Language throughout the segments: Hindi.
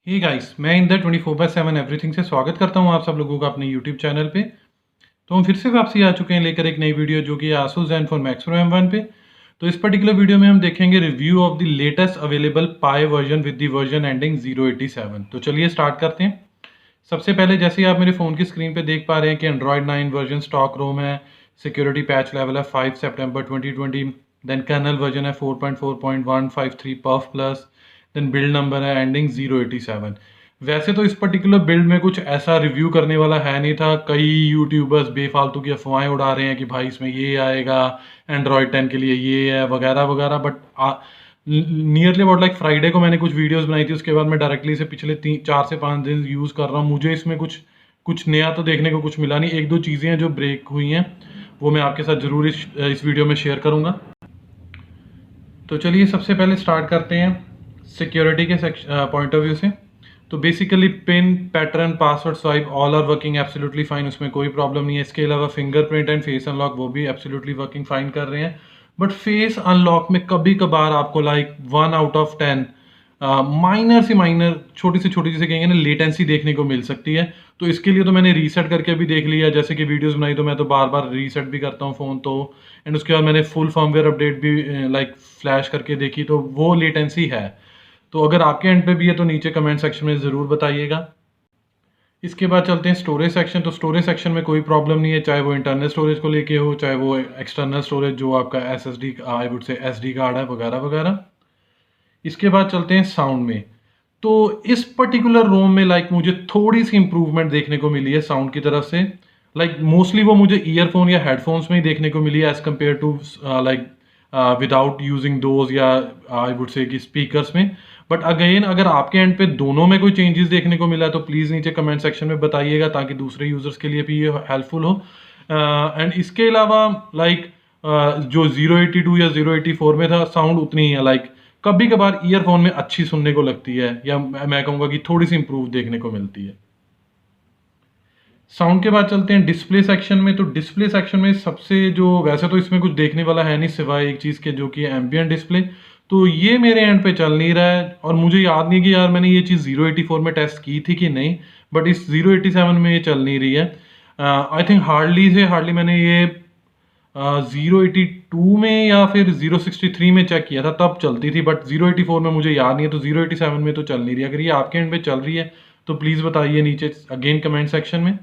हे गाइस, मैं इन द 24/7 एवरीथिंग से स्वागत करता हूं आप सब लोगों का अपने यूट्यूब चैनल पे। तो हम फिर से वापसी आ चुके हैं लेकर एक नई वीडियो जो कि आसूस ज़ेनफ़ोन मैक्स प्रो M1 पे। तो इस पर्टिकुलर वीडियो में हम देखेंगे review of the latest available pi version with the version ending 087। तो चलिए स्टार्ट करते हैं। सबसे पहले जैसे ही आप मेरे फ़ोन की स्क्रीन पे देख पा रहे हैं कि एंड्रॉयड 9 वर्जन स्टॉक रोम है, सिक्योरिटी पैच लेवल है 5 सितंबर 2020, देन कर्नल वर्जन है 4.4.153 पफ प्लस, देन बिल्ड नंबर है एंडिंग 087। वैसे तो इस पर्टिकुलर बिल्ड में कुछ ऐसा रिव्यू करने वाला है नहीं था। कई यूट्यूबर्स बेफालतू की अफवाहें उड़ा रहे हैं कि भाई इसमें ये आएगा, एंड्रॉयड 10 के लिए ये है वगैरह वगैरह, but nearly about like Friday को मैंने कुछ वीडियोस बनाई थी। उसके बाद मैं डायरेक्टली से पिछले 4 से 5 दिन यूज़ कर रहा हूँ। मुझे इसमें कुछ कुछ नया तो देखने को कुछ मिला नहीं। एक दो चीज़ें हैं जो ब्रेक हुई हैं, वो मैं आपके साथ ज़रूर इस वीडियो में शेयर करूँगा। तो चलिए सबसे पहले स्टार्ट करते हैं सिक्योरिटी के पॉइंट ऑफ व्यू से। तो basically PIN, pattern, password swipe all are working absolutely fine, उसमें कोई प्रॉब्लम नहीं है। इसके अलावा फिंगरप्रिंट एंड फेस अनलॉक वो भी एब्सोल्युटली वर्किंग फाइन कर रहे हैं। बट फेस अनलॉक में कभी कभार आपको लाइक 1 आउट ऑफ 10 माइनर से माइनर, छोटी से छोटी जिसे कहेंगे ना, लेटेंसी देखने को मिल सकती है। तो इसके लिए तो मैंने रीसेट करके भी देख लिया, जैसे कि वीडियोस बनाई तो मैं तो बार बार रीसेट भी करता हूँ फ़ोन। तो एंड उसके बाद मैंने फुल फर्मवेयर अपडेट भी लाइक फ्लैश करके देखी, तो वो लेटेंसी है। तो अगर आपके एंड पे भी है तो नीचे कमेंट सेक्शन में ज़रूर बताइएगा। इसके बाद चलते हैं स्टोरेज सेक्शन। तो स्टोरेज सेक्शन में कोई प्रॉब्लम नहीं है, चाहे वो इंटरनल स्टोरेज को लेके हो, चाहे वो एक्सटर्नल स्टोरेज जो आपका SSD आई वुड से SD कार्ड है वगैरह वगैरह। इसके बाद चलते हैं साउंड में। तो इस पर्टिकुलर रोम में लाइक मुझे थोड़ी सी इंप्रूवमेंट देखने को मिली है साउंड की तरफ से। लाइक मोस्टली वो मुझे ईयरफोन या हेडफोन्स में ही देखने को मिली है as compared to like without using those, या आई वुड से कि स्पीकर्स में। बट अगेन अगर आपके एंड पे दोनों में कोई चेंजेस देखने को मिला है तो प्लीज़ नीचे कमेंट सेक्शन में बताइएगा, ताकि दूसरे यूजर्स के लिए भी ये हेल्पफुल हो। एंड इसके अलावा लाइक जो 082 या 084 में था, साउंड उतनी ही है। लाइक कभी कभार ईयरफोन में अच्छी सुनने को लगती है, या मैं कहूँगा कि थोड़ी सी इंप्रूव देखने को मिलती है। साउंड के बाद चलते हैं डिस्प्ले सेक्शन में। तो डिस्प्ले सेक्शन में सबसे जो, वैसे तो इसमें कुछ देखने वाला है नहीं सिवाय एक चीज़ के, जो कि एम्बिएंट डिस्प्ले। तो ये मेरे एंड पे चल नहीं रहा है, और मुझे याद नहीं कि यार मैंने ये चीज़ 084 में टेस्ट की थी कि नहीं, बट इस 087 में ये चल नहीं रही है। आई थिंक हार्डली से हार्डली मैंने ये 082 में या फिर 063 में चेक किया था, तब चलती थी। बट 084 में मुझे याद नहीं है, तो 087 में तो चल नहीं रही। अगर ये आपके एंड पे चल रही है तो प्लीज़ बताइए नीचे अगेन कमेंट सेक्शन में।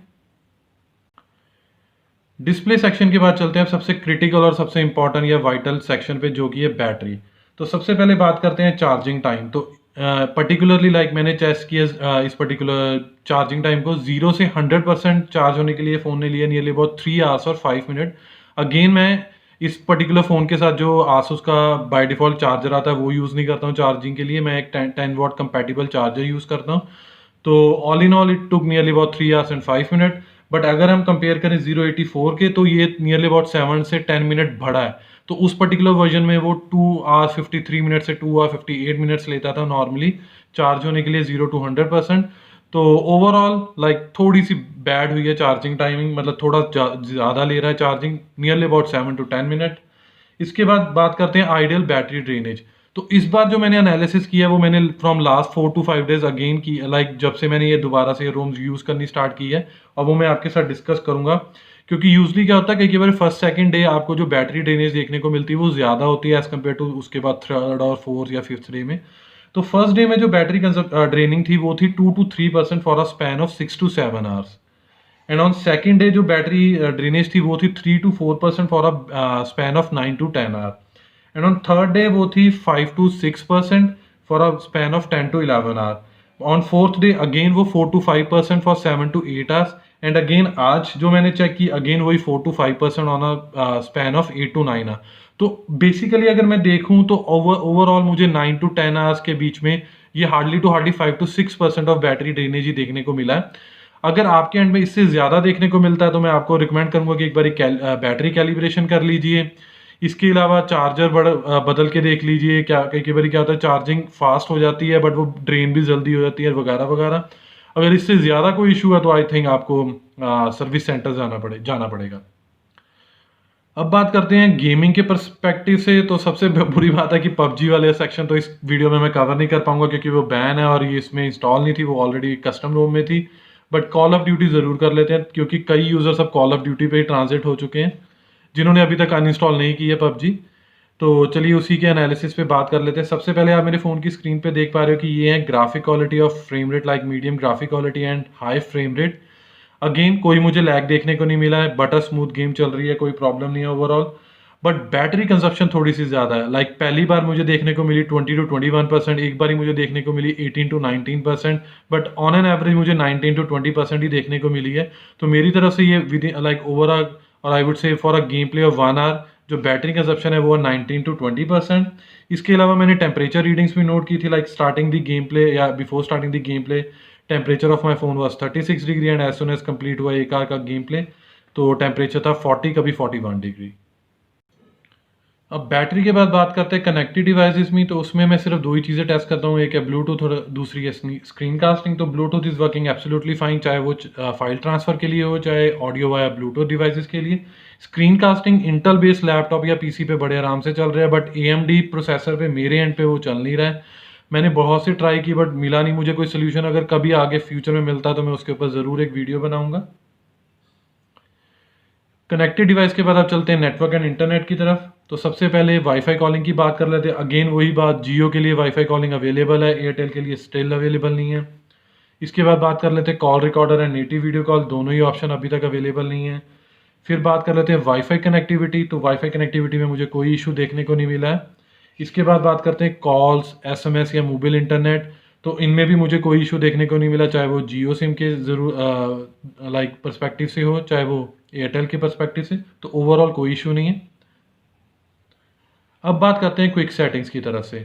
डिस्प्ले सेक्शन के बाद चलते हैं अब सबसे क्रिटिकल और सबसे इंपॉर्टेंट या वाइटल सेक्शन पे, जो कि है बैटरी। तो सबसे पहले बात करते हैं चार्जिंग टाइम। तो पर्टिकुलरली लाइक मैंने टेस्ट किया इस पर्टिकुलर चार्जिंग टाइम को। 0 से 100% चार्ज होने के लिए फ़ोन ने लिया नियरली अबाउट 3 आवर्स और 5 मिनट। अगेन मैं इस पर्टिकुलर फ़ोन के साथ जो आसूस का बाय डिफ़ॉल्ट चार्जर आता है वो यूज़ नहीं करता हूँ चार्जिंग के लिए। मैं एक 10 वॉट कंपैटिबल चार्जर यूज़ करता हूँ। तो all in all it took nearly about 3 hours and 5 minute. But अगर हम कंपेयर करें 084 के, तो ये नियरली अबाउट 7 से 10 मिनट बढ़ा है। तो उस पर्टिकुलर वर्जन में वो 2 आवर्स 53 मिनट से 2 आवर 58 मिनट्स लेता था नॉर्मली चार्ज होने के लिए 0 to 100%। तो ओवरऑल लाइक थोड़ी सी बैड हुई है चार्जिंग टाइमिंग, मतलब थोड़ा ज़्यादा ले रहा है charging, nearly about 7 to 10 minute. इसके बाद बात करते हैं आइडियल बैटरी ड्रेनेज। तो इस बार जो मैंने एनालिसिस किया वो मैंने from last 4 to 5 days again की, लाइक जब से मैंने ये दोबारा से रोम्स यूज़ करनी स्टार्ट की है, और वो मैं आपके साथ डिस्कस करूंगा। क्योंकि यूजली क्या होता है, कई बार फर्स्ट सेकंड डे आपको जो बैटरी ड्रेनेज देखने को मिलती है वो ज़्यादा होती है एज कम्पेयर टू उसके बाद थर्ड और फोर्थ या फिफ्थ डे में। तो फर्स्ट डे में जो बैटरी ड्रेनिंग थी वो थी 2 to 3% for a span of 6 to 7 hours. And on second day जो बैटरी ड्रेनेज थी वो थी 3 to 4% for a span of 9 to 10 hour. And on third day वो थी 5 to 6% for a span of 10 to 11 hour. On fourth day again वो 4 to 5% for 7 to 8 hours. And again आज जो मैंने चेक की अगेन वही 4 to 5% on a span of 8 to 9 hour. तो बेसिकली अगर मैं देखूं तो ओवरऑल मुझे 9 to 10 आवर्स के बीच में ये hardly to hardly 5 to 6% of battery drainage ही देखने को मिला है। अगर आपके एंड में इससे ज़्यादा देखने को मिलता है तो मैं आपको रिकमेंड करूंगा कि एक बार बैटरी कैलिब्रेशन कर लीजिए। इसके अलावा चार्जर बदल के देख लीजिए, क्या कई बार क्या होता है चार्जिंग फास्ट हो जाती है बट वो ड्रेन भी जल्दी हो जाती है वगैरह वगैरह। अगर इससे ज़्यादा कोई इशू है तो आई थिंक आपको सर्विस सेंटर जाना पड़ेगा। अब बात करते हैं गेमिंग के पर्सपेक्टिव से। तो सबसे बुरी बात है कि पबजी वाले सेक्शन तो इस वीडियो में मैं कवर नहीं कर पाऊंगा क्योंकि वो बैन है और ये इसमें इंस्टॉल नहीं थी, वो ऑलरेडी कस्टम रोम में थी। बट कॉल ऑफ ड्यूटी ज़रूर कर लेते हैं क्योंकि कई यूज़र्स अब कॉल ऑफ ड्यूटी पे ही ट्रांजिट हो चुके हैं जिन्होंने अभी तक अनइंस्टॉल नहीं की है पबजी। तो चलिए उसी के एनालिसिस पे बात कर लेते हैं। सबसे पहले आप मेरे फ़ोन की स्क्रीन पे देख पा रहे हो कि ये है graphic quality of frame rate, like medium graphic quality and high frame rate. Again कोई मुझे लैग देखने को नहीं मिला है, बटर स्मूथ गेम चल रही है, कोई प्रॉब्लम नहीं है ओवरऑल। बट बैटरी कंजप्शन थोड़ी सी ज़्यादा है, लाइक पहली बार मुझे देखने को मिली 20 to 21%, एक बार ही मुझे देखने को मिली 18 to 19%, but on an average मुझे 19 to 20% ही देखने को मिली है। तो मेरी तरफ से ये विद लाइक ओवरऑल और I would say for a gameplay of 1 hour जो बैटरी कंजप्शन है वो 19 to 20%। इसके अलावा मैंने टेम्परेचर रीडिंग्स भी नोट की थी, like starting the game play या before starting the game play temperature of my phone was 36 degree and as soon as complete हुआ एक आवर का गेम प्ले तो टेम्परेचर था 40, कभी 41 डिग्री। अब बैटरी के बाद बात करते हैं कनेक्टेड डिवाइसेस में। तो उसमें मैं सिर्फ दो ही चीज़ें टेस्ट करता हूँ, एक है ब्लूटूथ और दूसरी है स्क्रीन कास्टिंग। तो Bluetooth is working absolutely fine, चाहे वो फाइल ट्रांसफ़र के लिए हो चाहे ऑडियो वाया ब्लूटूथ डिवाइसेस के लिए। Screen casting Intel based laptop या पीसी पे बड़े आराम से चल रहा है, बट AMD प्रोसेसर पे मेरे एंड पे वो चल नहीं रहा है। मैंने बहुत सी ट्राई की बट मिला नहीं मुझे कोई सोल्यूशन। अगर कभी आगे फ्यूचर में मिलता तो मैं उसके ऊपर ज़रूर एक वीडियो बनाऊंगा। कनेक्टेड डिवाइस के बाद आप चलते हैं नेटवर्क एंड इंटरनेट की तरफ। तो सबसे पहले वाईफाई कॉलिंग की बात कर लेते हैं। अगेन वही बात, जियो के लिए वाईफाई कॉलिंग अवेलेबल है, एयरटेल के लिए स्टिल अवेलेबल नहीं है। इसके बाद बात कर लेते हैं call recorder and native video call, दोनों ही ऑप्शन अभी तक अवेलेबल नहीं है। फिर बात कर लेते हैं वाईफाई कनेक्टिविटी। तो वाईफाई कनेक्टिविटी में मुझे कोई इशू देखने को नहीं मिला है। इसके बाद बात करते हैं कॉल्स, SMS या मोबाइल इंटरनेट। तो इनमें भी मुझे कोई इशू देखने को नहीं मिला, चाहे वो जियो सिम के ज़रूर लाइक पर्सपेक्टिव से हो चाहे वो एयरटेल के पर्सपेक्टिव से। तो ओवरऑल कोई इशू नहीं है। अब बात करते हैं क्विक सेटिंग्स की तरफ से।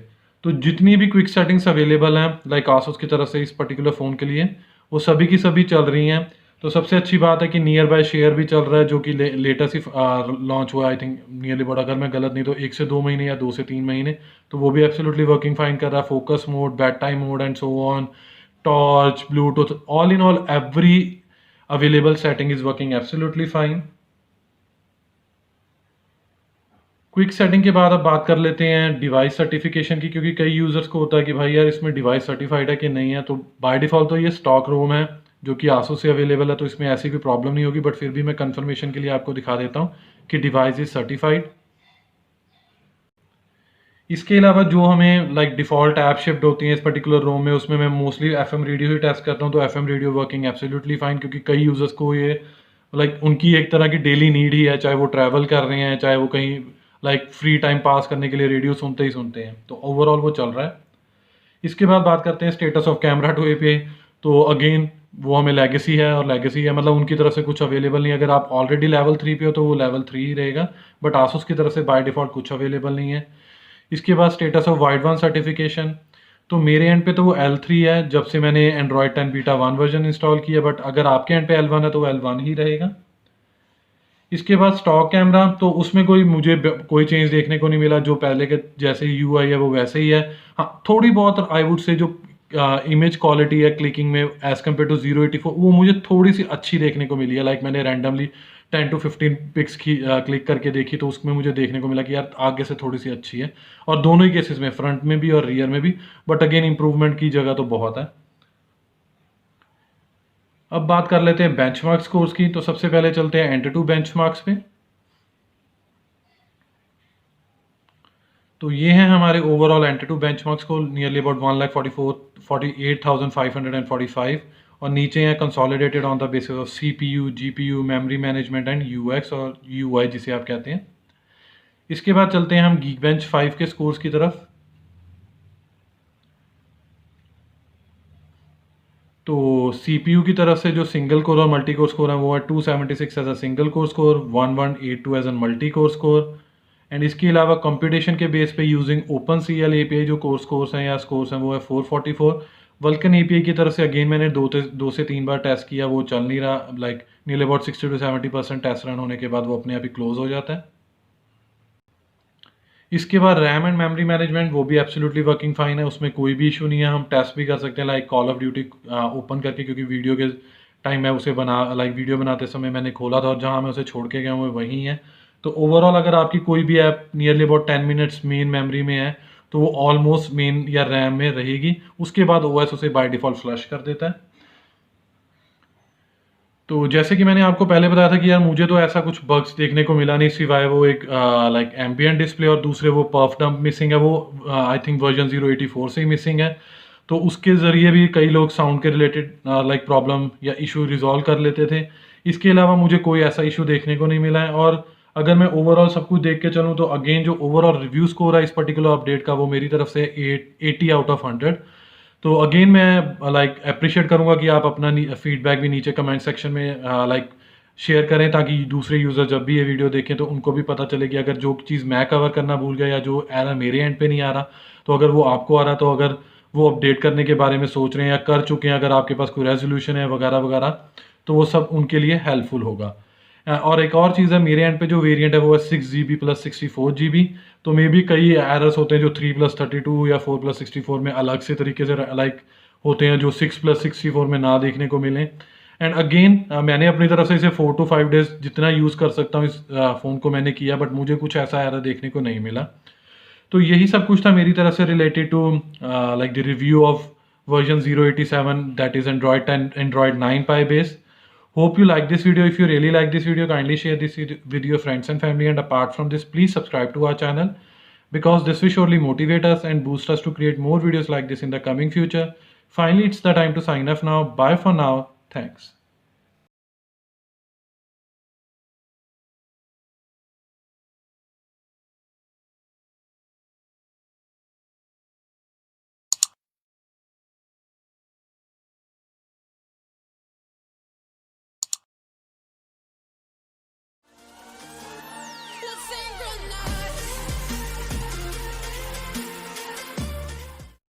तो जितनी भी क्विक सेटिंग्स अवेलेबल हैं लाइक आसूस की तरफ से इस पर्टिकुलर फ़ोन के लिए, वो सभी की सभी चल रही हैं। तो सबसे अच्छी बात है कि नियर बाय शेयर भी चल रहा है जो कि लेटेस्ट ही लॉन्च हुआ, आई थिंक नियरली अबाउट, अगर मैं गलत नहीं तो 1 से 2 महीने या 2 से 3 महीने। तो वो भी एब्सोल्युटली वर्किंग फाइन कर रहा है। Focus mode, bed time mode and so on, torch, Bluetooth, all in all every available setting is working absolutely fine. Quick setting के बाद अब बात कर लेते हैं डिवाइस सर्टिफिकेशन की, क्योंकि कई यूज़र्स को होता है कि भाई यार इसमें डिवाइस सर्टिफाइड है कि नहीं है। तो बाय डिफ़ॉल्ट तो ये स्टॉक रोम है जो कि आसूस से अवेलेबल है, तो इसमें ऐसी कोई प्रॉब्लम नहीं होगी। बट फिर भी मैं कंफर्मेशन के लिए आपको दिखा देता हूँ कि डिवाइस इज़ सर्टिफाइड। इसके अलावा जो हमें लाइक डिफ़ॉल्ट ऐप शिफ्ट होती हैं इस पर्टिकुलर रोम में, उसमें मैं मोस्टली FM रेडियो ही टेस्ट करता हूँ। तो FM radio working absolutely fine, क्योंकि कई यूज़र्स को ये लाइक उनकी एक तरह की डेली नीड ही है, चाहे वो ट्रैवल कर रहे हैं चाहे वो कहीं लाइक फ्री टाइम पास करने के लिए रेडियो सुनते ही सुनते हैं। तो ओवरऑल वो चल रहा है। इसके बाद बात करते हैं status of camera two API। तो अगेन वो हमें लेगेसी है और लेगेसी है मतलब उनकी तरफ से कुछ अवेलेबल नहीं है। अगर आप ऑलरेडी लेवल 3 पे हो तो वो लेवल 3 ही रहेगा, बट आसूस की तरफ से बाय डिफ़ॉल्ट कुछ अवेलेबल नहीं है। इसके बाद status of wide one certification. तो मेरे एंड पे तो वो L3 है जब से मैंने एंड्रॉयड 10 बीटा 1 वर्जन इंस्टॉल किया, बट अगर आपके एंड पे L1 है तो वो L1 ही रहेगा। इसके बाद स्टॉक कैमरा, तो उसमें कोई मुझे कोई चेंज देखने को नहीं मिला, जो पहले के जैसे UI है वो वैसे ही है। हाँ थोड़ी बहुत आई वुड से जो इमेज क्वालिटी है क्लिकिंग में एज़ कम्पेयर टू 084 वो मुझे थोड़ी सी अच्छी देखने को मिली है। लाइक मैंने रैंडमली 10 to 15 पिक्स की क्लिक करके देखी तो उसमें मुझे देखने को मिला कि यार आगे से थोड़ी सी अच्छी है, और दोनों ही केसेस में फ्रंट में भी और रियर में भी। बट अगेन इम्प्रूवमेंट की जगह तो बहुत है। अब बात कर लेते हैं बेंचमार्क स्कोर्स की। तो सबसे पहले चलते हैं एंटूटू बेंचमार्क्स पे। तो ये हैं हमारे ओवरऑल एंटूटू बेंचमार्क्स को नियरली अबाउट 1,48,545 और नीचे हैं consolidated on the basis of CPU, GPU, memory management and UX और UI जिसे आप कहते हैं। इसके बाद चलते हैं हम गीकबेंच 5 के स्कोर्स की तरफ। तो CPU की तरफ से जो सिंगल कोर और मल्टी कोर स्कोर है वो है 276 as a single core score, 1182 as a multi core score. And इसके अलावा कंप्यूटेशन के बेस पे यूजिंग OpenCL API जो कोर स्कोर्स हैं या स्कोर्स हैं वो है 444। वल्कन API की तरफ से अगेन मैंने दो से तीन बार टेस्ट किया, वो चल नहीं रहा। Like near about 60 to 70% test run होने के बाद वो अपने आप ही क्लोज हो जाता है। इसके बाद रैम एंड मेमोरी मैनेजमेंट वो भी एब्सोल्युटली वर्किंग फाइन है, उसमें कोई भी इशू नहीं है। हम टेस्ट भी कर सकते हैं like call of duty open करके, क्योंकि वीडियो के टाइम मैं उसे वीडियो बनाते समय मैंने खोला था और जहाँ मैं उसे छोड़ के गया हूँ वहीं है। तो ओवरऑल अगर आपकी कोई भी app nearly about 10 minutes main memory में है तो वो ऑलमोस्ट मेन या रैम में रहेगी, उसके बाद ओएस उसे बाय डिफॉल्ट फ्लश कर देता है। तो जैसे कि मैंने आपको पहले बताया था कि यार मुझे तो ऐसा कुछ बग्स देखने को मिला नहीं, सिवाय वो एक लाइक एम्बिएंट डिस्प्ले और दूसरे वो पर्फ डंप मिसिंग है, वो आई थिंक वर्जन 084 से ही मिसिंग है। तो उसके ज़रिए भी कई लोग साउंड के रिलेटेड लाइक प्रॉब्लम या इशू रिजॉल्व कर लेते थे। इसके अलावा मुझे कोई ऐसा इशू देखने को नहीं मिला है। और अगर मैं ओवरऑल सब कुछ देख के चलूँ तो अगेन जो ओवरऑल रिव्यू स्कोर है इस पर्टिकुलर अपडेट का वो मेरी तरफ से 80 आउट ऑफ 100। तो अगेन मैं लाइक अप्रिशिएट करूंगा कि आप अपना फीडबैक भी नीचे कमेंट सेक्शन में लाइक शेयर करें, ताकि दूसरे यूज़र जब भी ये वीडियो देखें तो उनको भी पता चले कि अगर जो चीज़ मैं कवर करना भूल गया या जो एरर मेरे एंड पे नहीं आ रहा, तो अगर वो आपको आ रहा, तो अगर वो अपडेट करने के बारे में सोच रहे हैं या कर चुके हैं, अगर आपके पास कोई रेजोल्यूशन है वगैरह वगैरह, तो वो सब उनके लिए हेल्पफुल होगा। और एक और चीज़ है, मेरे एंड पे जो वेरिएंट है वो है 6 GB प्लस 64 GB। तो मे बी कई एरर्स होते हैं जो 3+32 या 4+64 में अलग से तरीके से लाइक होते हैं, जो 6+64 में ना देखने को मिलें। एंड अगेन मैंने अपनी तरफ से इसे 4 to 5 डेज जितना यूज़ कर सकता हूँ इस फ़ोन को मैंने किया, बट मुझे कुछ ऐसा एरर देखने को नहीं मिला। तो यही सब कुछ था मेरी तरफ से related to like the review of version 087, that is Android 10 Android 9 Pie base. Hope you like this video. If you really like this video, kindly share this with your friends and family. And apart from this, please subscribe to our channel, because this will surely motivate us and boost us to create more videos like this in the coming future. Finally, it's the time to sign off now. Bye for now. Thanks. Let's sing good night.